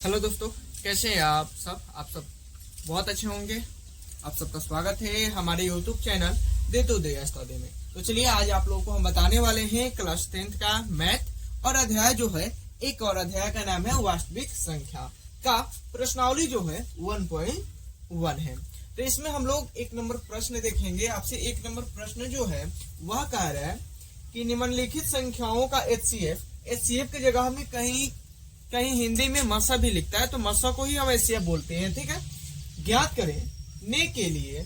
Hello दोस्तों, कैसे हैं आप सब बहुत अच्छे होंगे। आप सबका स्वागत है हमारे यूट्यूब चैनल दे तो दे स्टडी में। तो चलिए आज आप लोगों को हम बताने वाले हैं क्लास 10th का मैथ और अध्याय जो है एक और अध्याय का नाम है वास्तविक संख्या का प्रश्नावली जो है 1.1 है। तो इसमें हम लोग एक नंबर प्रश्न देखेंगे। आपसे एक नंबर प्रश्न जो है वह कह रहा है कि निम्नलिखित संख्याओं का एचसीएफ की जगह हमें कहीं हिंदी में मसा भी लिखता है, तो मसा को ही हम एचसीएफ बोलते हैं। ठीक है, ज्ञात करने के लिए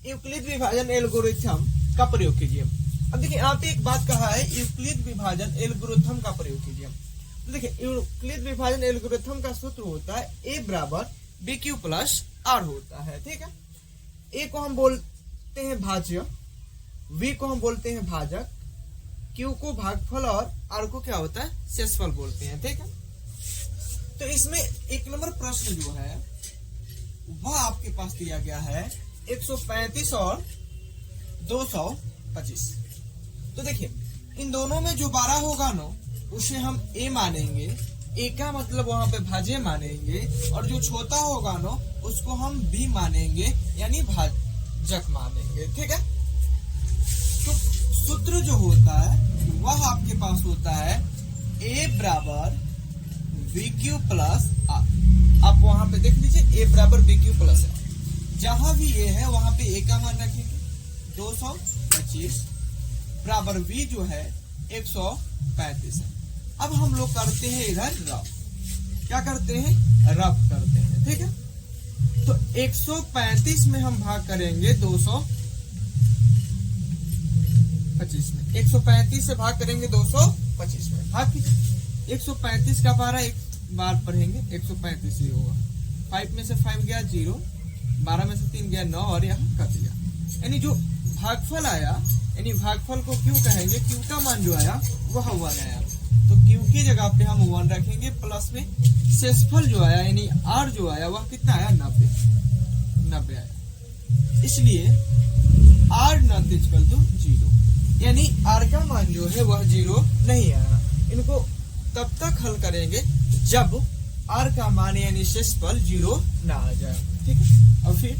यूक्लिड विभाजन एल्गोरिथम का प्रयोग कीजिए। अब देखिए यहाँ पे एक बात कहा है, यूक्लिड विभाजन एल्गोरिथम का प्रयोग कीजिए। तो देखिए यूक्लिड विभाजन एल्गोरिथम का सूत्र होता है ए बराबर बी क्यू प्लस आर होता है। ठीक है, ए को हम बोलते हैं भाज्य, वी को हम बोलते हैं भाजक, क्यू को भागफल और आर को क्या होता है शेषफल बोलते हैं। ठीक है, तो इसमें एक नंबर प्रश्न जो है वह आपके पास दिया गया है 135 और 225। तो देखिए इन दोनों में जो 12 होगा ना उसे हम ए मानेंगे, ए का मतलब वहां पे भाज्य मानेंगे, और जो छोटा होगा ना उसको हम बी मानेंगे यानी भाजक मानेंगे। ठीक है, तो सूत्र जो होता है वह आपके पास होता है ए बराबर बी क्यू प्लस आर। आप वहां पे देख लीजिए ए बराबर बी क्यू प्लस आर, जहां भी ए है वहां पे ए का मान रखेंगे 225 बराबर बी जो है 135 है। अब हम लोग करते हैं इधर रफ, क्या करते हैं रफ करते हैं। ठीक है, तो 135 में हम भाग करेंगे 225 में, 135 से भाग करेंगे 225 में, भाग कीजिए 135 का 12 एक बार पढ़ेंगे 135 ही होगा। 5 में से 5 गया 0, 12 में से 3 गया 9 और यहाँ कट गया। यानी जो भागफल आया यानी भागफल को क्यों कहेंगे, क्यू का मान जो आया वह 1 आया, तो क्यू की जगह पे हम 1 रखेंगे, प्लस में शेषफल जो आया यानी आर जो आया वह कितना आया 90 आया। इसलिए आर नॉट इक्वल टू 0, यानी आर का मान जो है वह 0 नहीं आया। इनको तब तक हल करेंगे जब आर का मान यानी शेषफल 0 ना आ जाए। ठीक है, और फिर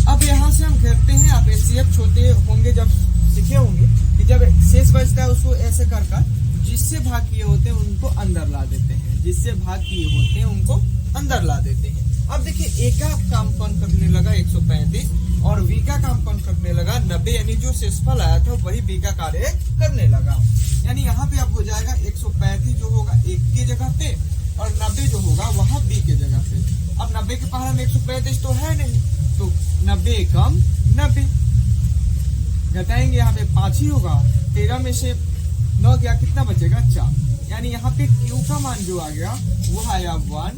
अब यहां से हम करते हैं, आप एचसीएफ छोटे होंगे जब सीखे होंगे कि जब शेष बचता है उसको ऐसे कर जिससे भाग किए होते हैं उनको अंदर ला देते हैं, जिससे भाग किए होते हैं उनको अंदर ला देते हैं। अब देखिए ए का काम कौन करने लगा 135 और वी का काम कौन करने लगा 90, यानी जो शेषफल आया था वही बी का कार्य करने लगा। यानी यहाँ पे अब हो जाएगा 135 जो होगा एक की जगह पे और 90 जो होगा वहाँ बी के जगह पे। अब 90 के पहाड़ में 135 तो है नहीं, तो 90 कम 90 घटाएंगे, यहाँ पे 5 ही होगा, 13 में से 9 गया कितना बचेगा 4, यानी यहाँ पे क्यू का मान जो आ गया वो आया 1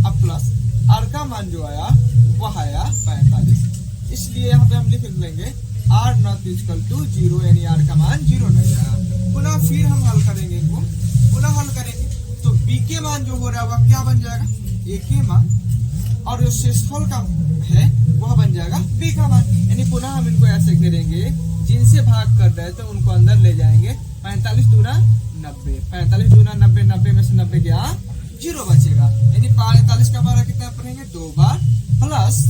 अब प्लस आर का मान जो आया वह आया 45। इसलिए यहाँ पे हम लिख लेंगे आर नॉट इक्वल टू 0, यानी आर का मान 0 नहीं आया। पुनः फिर हम हल करेंगे, इनको पुनः हल करेंगे तो बी के मान जो हो रहा है वह क्या बन जाएगा ए के मान, और जो शेषफल का है वह बन जाएगा बी का मान। यानी पुनः हम इनको ऐसे करेंगे, जिनसे भाग कर रहे थे उनको अंदर ले जाएंगे, 45 दूना 90, 45 दूना 90, 90 में से 90 गया 0 बचेगा, यानी 45 का 12 कितना पढ़ेंगे 2 बार, प्लस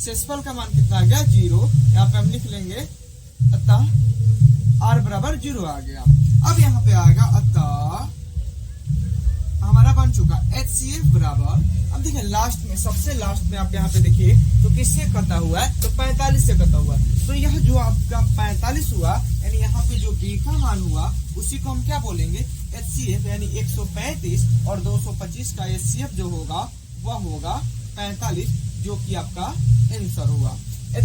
शेषफल का मान कितना आ गया 0। यहाँ पे हम लिख लेंगे अतः r बराबर 0 आ गया। अब यहाँ पे आएगा अतः हमारा बन चुका HCF बराबर, अब देखिए लास्ट में सबसे लास्ट में आप यहाँ पे देखिए तो किससे कटा हुआ है, तो 45 से कटा हुआ है। तो यह जो आपका 45 हुआ यानी यहाँ पे जो बी का मान हुआ उसी को हम क्या बोलेंगे HCF, यानी 135 और 225 का HCF जो होगा वह होगा 45, जो कि आपका आंसर हुआ।